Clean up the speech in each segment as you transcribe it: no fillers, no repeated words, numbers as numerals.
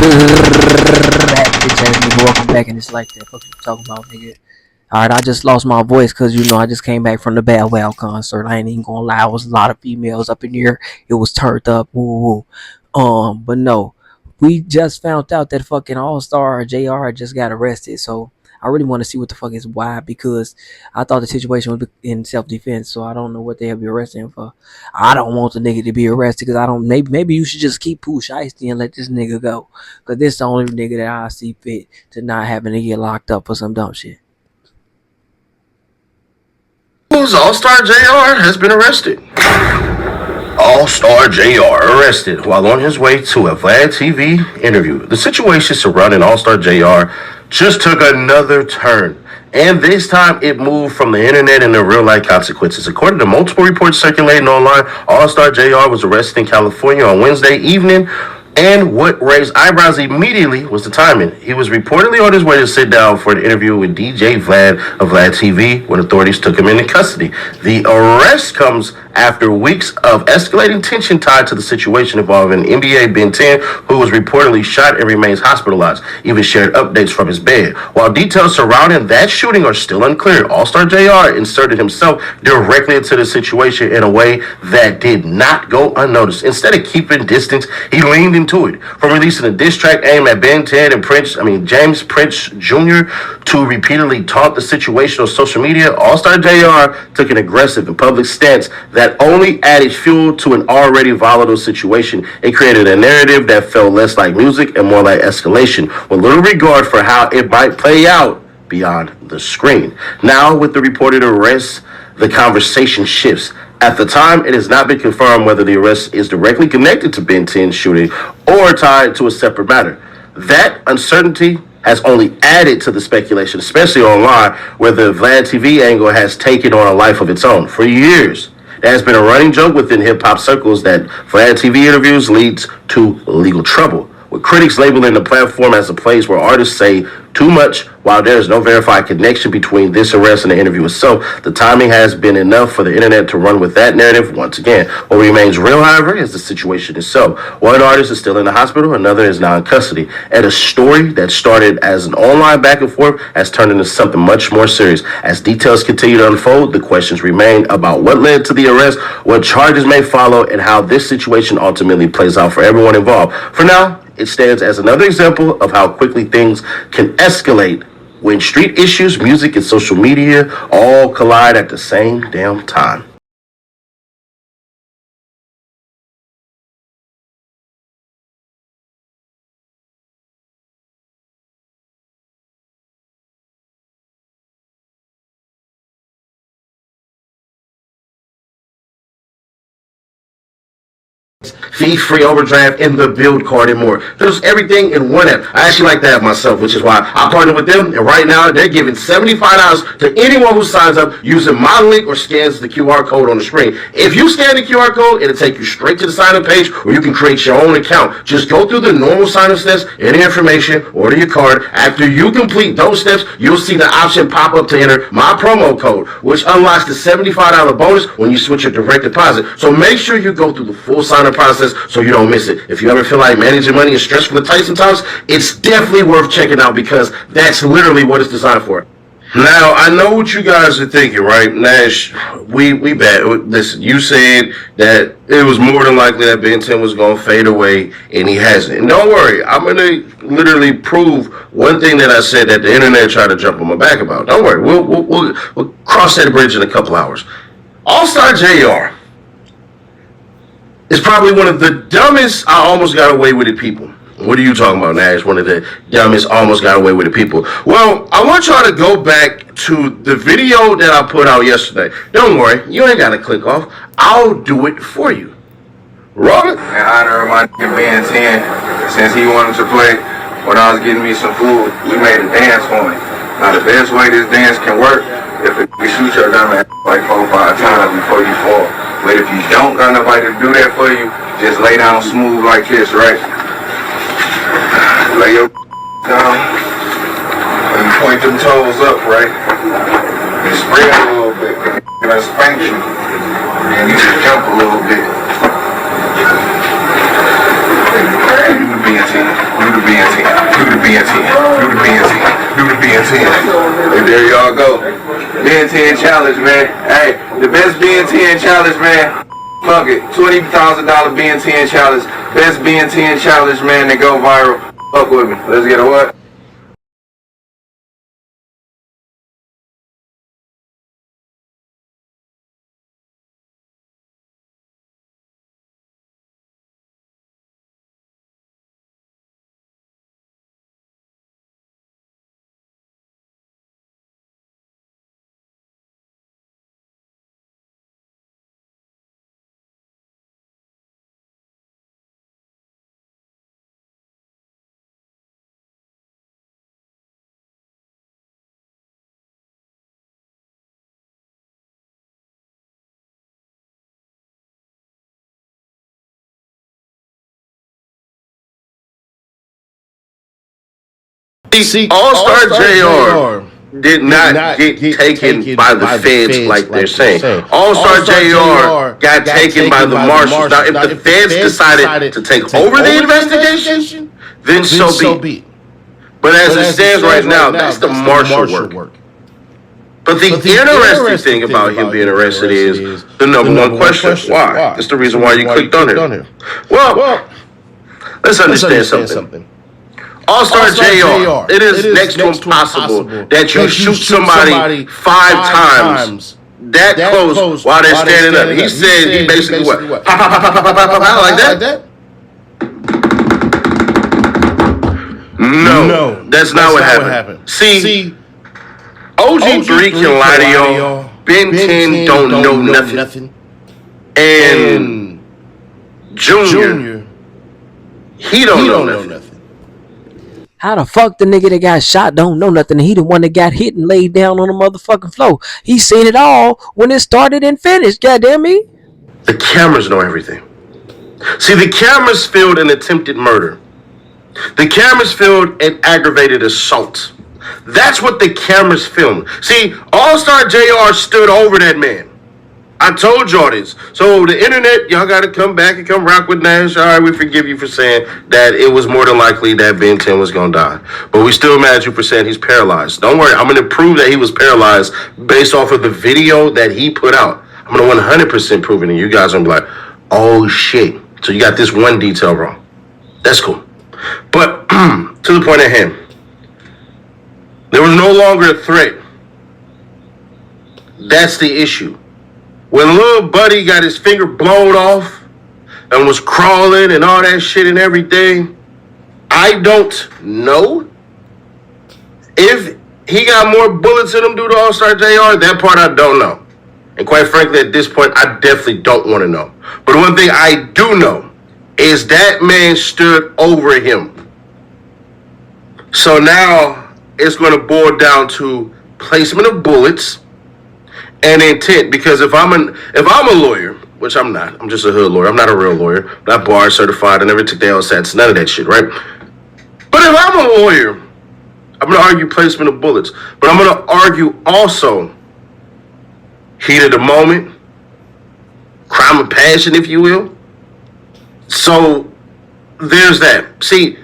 Bitch ass nigga, welcome back, and it's like that. Fuck you talking about, nigga. Alright, I just lost my voice because I just came back from the Bad Wow concert. I ain't even gonna lie, it was a lot of females up in here. It was turned up. Woo woo. But no, we just found out that fucking Allstar Jr just got arrested. So I really want to see what the fuck is why, because I thought the situation was in self defense. So I don't know what they have be arresting him for. I don't want the nigga to be arrested because I don't. Maybe you should just keep Pooh Shiesty and let this nigga go, because this the only nigga that I see fit to not having to get locked up for some dumb shit. Allstar Jr has been arrested. Allstar Jr arrested while on his way to a Vlad TV interview. The situation surrounding Allstar Jr just took another turn, and this time it moved from the internet into real-life consequences. According to multiple reports circulating online, Allstar Jr was arrested in California on Wednesday evening, and what raised eyebrows immediately was the timing. He was reportedly on his way to sit down for an interview with DJ Vlad of Vlad TV when authorities took him into custody. The arrest comes after weeks of escalating tension tied to the situation involving NBA Ben 10, who was reportedly shot and remains hospitalized, even shared updates from his bed. While details surrounding that shooting are still unclear, Allstar Jr inserted himself directly into the situation in a way that did not go unnoticed. Instead of keeping distance, he leaned into it. From releasing a diss track aimed at Ben 10 and James Prince Jr. to repeatedly taunt the situation on social media, Allstar Jr took an aggressive and public stance that only added fuel to an already volatile situation. It created a narrative that felt less like music and more like escalation, with little regard for how it might play out beyond the screen. Now, with the reported arrest, the conversation shifts. At the time, it has not been confirmed whether the arrest is directly connected to Ben 10's shooting or tied to a separate matter. That uncertainty has only added to the speculation, especially online, where the Vlad TV angle has taken on a life of its own. For years, there has been a running joke within hip-hop circles that Vlad TV interviews leads to legal trouble, with critics labeling the platform as a place where artists say too much. While there is no verified connection between this arrest and the interview itself, the timing has been enough for the internet to run with that narrative once again. What remains real, however, is the situation itself. One artist is still in the hospital, another is now in custody, and a story that started as an online back and forth has turned into something much more serious. As details continue to unfold, the questions remain about what led to the arrest, what charges may follow, and how this situation ultimately plays out for everyone involved. For now, it stands as another example of how quickly things can escalate when street issues, music, and social media all collide at the same damn time. Fee free overdraft in the build card and more. There's everything in one app. I actually like to have myself, which is why I partner with them. And right now, they're giving $75 to anyone who signs up using my link or scans the QR code on the screen. If you scan the QR code, it'll take you straight to the sign-up page where you can create your own account. Just go through the normal sign-up steps, enter information, order your card. After you complete those steps, you'll see the option pop up to enter my promo code, which unlocks the $75 bonus when you switch your direct deposit. So make sure you go through the full sign-up process so you don't miss it. If you ever feel like managing money is stressful and tight sometimes, it's definitely worth checking out because that's literally what it's designed for. Now, I know what you guys are thinking, right? Nash, we bad. Listen, you said that it was more than likely that Ben 10 was going to fade away, and he hasn't. And don't worry, I'm going to literally prove one thing that I said that the internet tried to jump on my back about. Don't worry, we'll cross that bridge in a couple hours. Allstar Jr. is probably one of the dumbest I almost got away with it people. What are you talking about, Nash? One of the dumbest almost got away with it people. Well, I want y'all to go back to the video that I put out yesterday. Don't worry, you ain't got to click off. I'll do it for you. Roll it. In honor of my nigga Ben 10, since he wanted to play when I was getting me some food, we made a dance for him. Now, the best way this dance can work, if you shoot your dumb ass like 4 or 5 times before you fall. But if you don't got nobody to do that for you, just lay down smooth like this, right? Lay your down and point them toes up, right? And spread a little bit. And I spank you. And you just jump a little bit. BNT, do the BNT, do the BNT, do the BNT, do the BNT. And there y'all go. BNT challenge, man. Hey, the best BNT challenge, man. Fuck it. $20,000 BNT challenge. Best BNT challenge, man, that go viral. Fuck with me. Let's get a what? See, Allstar Jr did not get taken by the feds like they're saying. Allstar Jr got taken by the marshals. Now, if the feds decided to take over the investigation, then so be it. But as it stands right now, that's the marshal work. But the interesting thing about him being arrested is the number one question. Why? That's the reason why you clicked on here. Well, let's understand something. Allstar Jr. It is next to impossible that you shoot somebody 5 times that close while they're standing up. He said he basically what? Pop, pop, pop, pop, pop, pop, pop, like that? No, that's not what happened. See, OG3 can lie to y'all. Ben 10 don't know nothing. And Junior, he don't know nothing. How the fuck the nigga that got shot don't know nothing? He the one that got hit and laid down on the motherfucking floor. He seen it all when it started and finished. Goddamn me. The cameras know everything. See, the cameras filmed an attempted murder. The cameras filmed an aggravated assault. That's what the cameras filmed. See, Allstar Jr stood over that man. I told y'all this. So the internet, y'all got to come back and come rock with Nash. All right, we forgive you for saying that it was more than likely that Ben 10 was going to die. But we still mad at you for saying he's paralyzed. Don't worry, I'm going to prove that he was paralyzed based off of the video that he put out. I'm going to 100% prove it, and you guys are going to be like, oh, shit. So you got this one detail wrong. That's cool. But to the point at hand, there was no longer a threat. That's the issue. When little buddy got his finger blown off and was crawling and all that shit and everything, I don't know if he got more bullets in him due to Allstar Jr. That part I don't know. And quite frankly, at this point, I definitely don't want to know. But one thing I do know is that man stood over him. So now it's going to boil down to placement of bullets and intent, because if I'm a lawyer, which I'm not, I'm just a hood lawyer, I'm not a real lawyer, I'm not bar certified, I never took the LSATs, none of that shit, right? But if I'm a lawyer, I'm going to argue placement of bullets, but I'm going to argue also heat of the moment, crime of passion, if you will. So there's that. See,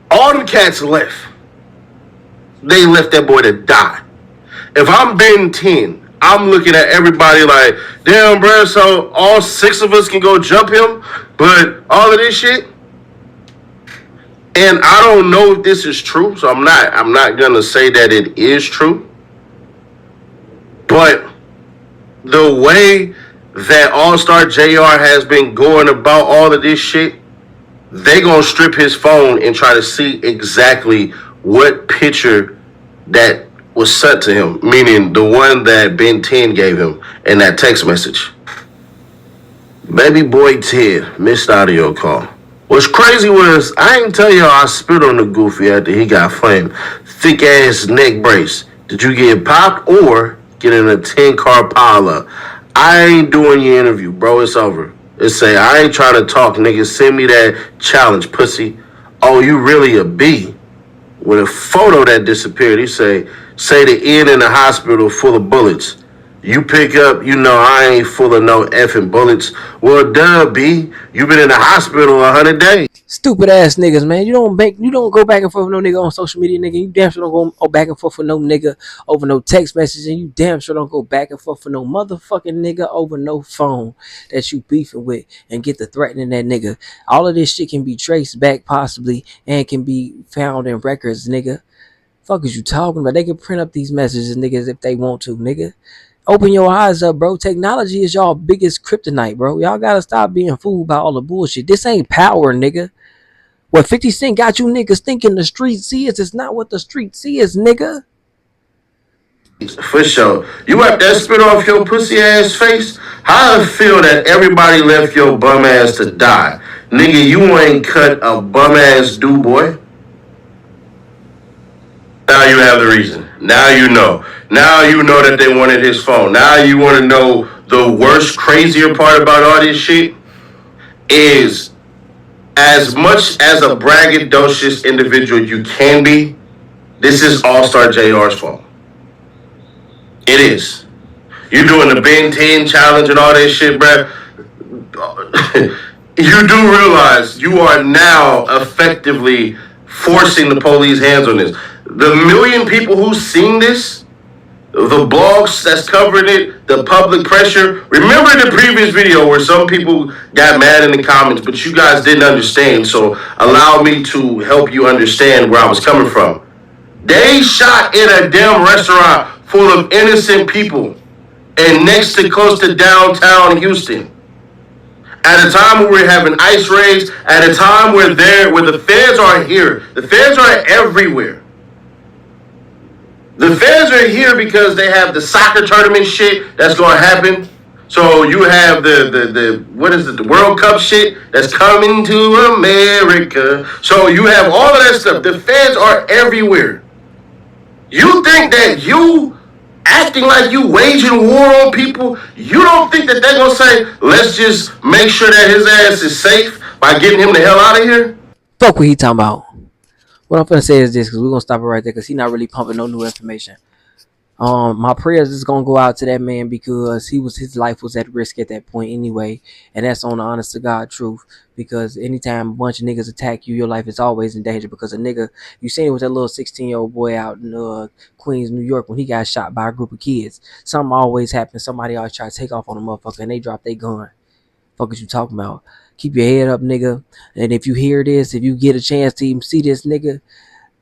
all them cats left. They left that boy to die. If I'm Ben 10, I'm looking at everybody like, damn, bro, so all 6 of us can go jump him, but all of this shit. And I don't know if this is true, so I'm not gonna say that it is true. But the way that Allstar Jr has been going about all of this shit, they gonna strip his phone and try to see exactly what picture that was sent to him, meaning the one that Ben 10 gave him in that text message. Baby boy Ted, missed audio call. What's crazy was, I ain't tell y'all I spit on the goofy after he got flamed. Thick ass neck brace. Did you get popped or get in a 10-car pileup? I ain't doing your interview, bro. It's over. It say, I ain't trying to talk, nigga. Send me that challenge, pussy. Oh, you really a B? With a photo that disappeared, he say the end in the hospital full of bullets. You pick up, I ain't full of no effing bullets. Well, duh, B. You been in the hospital 100 days. Stupid ass niggas, man. You don't go back and forth with no nigga on social media, nigga. You damn sure don't go back and forth with no nigga over no text message, and you damn sure don't go back and forth with no motherfucking nigga over no phone that you beefing with and get to threatening that nigga. All of this shit can be traced back possibly and can be found in records, nigga. Fuck is you talking about? They can print up these messages, niggas, if they want to, nigga. Open your eyes up, bro. Technology is y'all biggest kryptonite, bro. Y'all gotta stop being fooled by all the bullshit. This ain't power, nigga. What 50 Cent got you niggas thinking the street sees is not what the street sees, nigga. For sure. You wipe that spit off your pussy ass face? How I feel that everybody left your bum ass to die? Nigga, you ain't cut a bum ass do, boy. Now you have the reason. Now you know. Now you know that they wanted his phone. Now you want to know the worst, crazier part about all this shit is as much as a braggadocious individual you can be, this is Allstar Jr's fault. It is. You're doing the Ben 10 challenge and all that shit, bruh. You do realize you are now effectively forcing the police hands on this. The million people who've seen this, the blogs that's covering it, the public pressure. Remember the previous video where some people got mad in the comments, but you guys didn't understand. So allow me to help you understand where I was coming from. They shot in a damn restaurant full of innocent people and next to close to downtown Houston. At a time where we're having ice raids, at a time where the feds are here. The feds are everywhere. The feds are here because they have the soccer tournament shit that's going to happen. So you have the World Cup shit that's coming to America. So you have all of that stuff. The feds are everywhere. You think that you acting like you waging war on people, you don't think that they're going to say, let's just make sure that his ass is safe by getting him the hell out of here? Fuck what he talking about. What I'm finna say is this, because we're gonna stop it right there, because he not really pumping no new information. My prayers is gonna go out to that man because his life was at risk at that point anyway, and that's on the honest to God truth. Because anytime a bunch of niggas attack you, your life is always in danger. Because a nigga, you seen it with that little 16-year-old boy out in Queens, New York, when he got shot by a group of kids. Something always happens. Somebody always try to take off on a motherfucker, and they drop their gun. Fuck is you talking about? Keep your head up, nigga. And if you hear this, if you get a chance to even see this, nigga,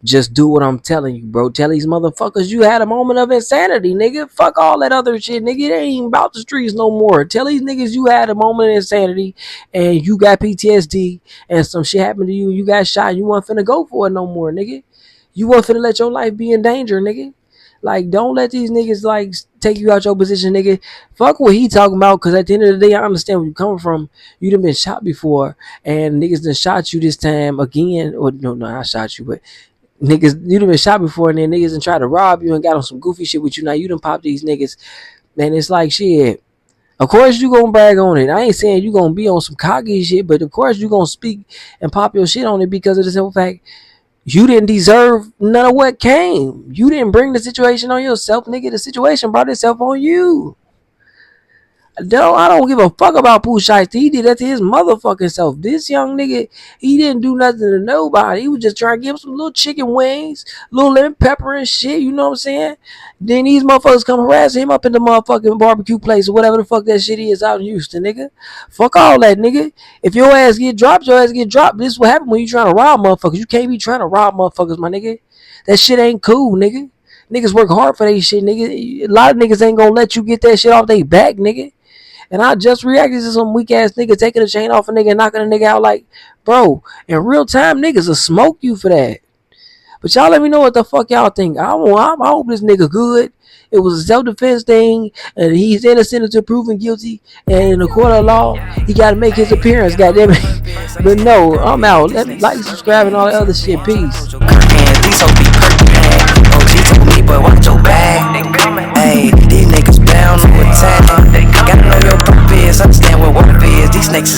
just do what I'm telling you, bro. Tell these motherfuckers you had a moment of insanity, nigga. Fuck all that other shit, nigga. It ain't even about the streets no more. Tell these niggas you had a moment of insanity and you got PTSD and some shit happened to you and you got shot and you wasn't finna go for it no more, nigga. You wasn't finna let your life be in danger, nigga. Like, don't let these niggas, like, take you out your position, nigga. Fuck what he talking about, because at the end of the day, I understand where you coming from. You done been shot before, and niggas done shot you this time again. Or, no, I shot you, but niggas, you done been shot before, and then niggas done tried to rob you and got on some goofy shit with you. Now you done pop these niggas, man. It's like, shit. Of course you gonna brag on it. I ain't saying you gonna be on some cocky shit, but of course you gonna speak and pop your shit on it because of the simple fact you didn't deserve none of what came. You didn't bring the situation on yourself, nigga. The situation brought itself on you. No, I don't give a fuck about Pooh Shiesty. He did that to his motherfucking self. This young nigga, he didn't do nothing to nobody. He was just trying to give him some little chicken wings, little lemon pepper and shit, you know what I'm saying? Then these motherfuckers come harassing him up in the motherfucking barbecue place or whatever the fuck that shit is out in Houston, nigga. Fuck all that, nigga. If your ass get dropped, your ass get dropped. This is what happens when you trying to rob motherfuckers. You can't be trying to rob motherfuckers, my nigga. That shit ain't cool, nigga. Niggas work hard for that shit, nigga. A lot of niggas ain't gonna let you get that shit off their back, nigga. And I just reacted to some weak ass nigga taking a chain off a nigga and knocking a nigga out like, bro, in real time, niggas will smoke you for that. But y'all let me know what the fuck y'all think. I hope this nigga good. It was a self-defense thing, and he's innocent until proven guilty. And in the court of law, he got to make his appearance, goddamn it. But no, I'm out. Like, subscribe, and all that other shit. Peace. But watch your back. Hey, these niggas down on attack. Gotta know your purpose, understand what work is. These snakes is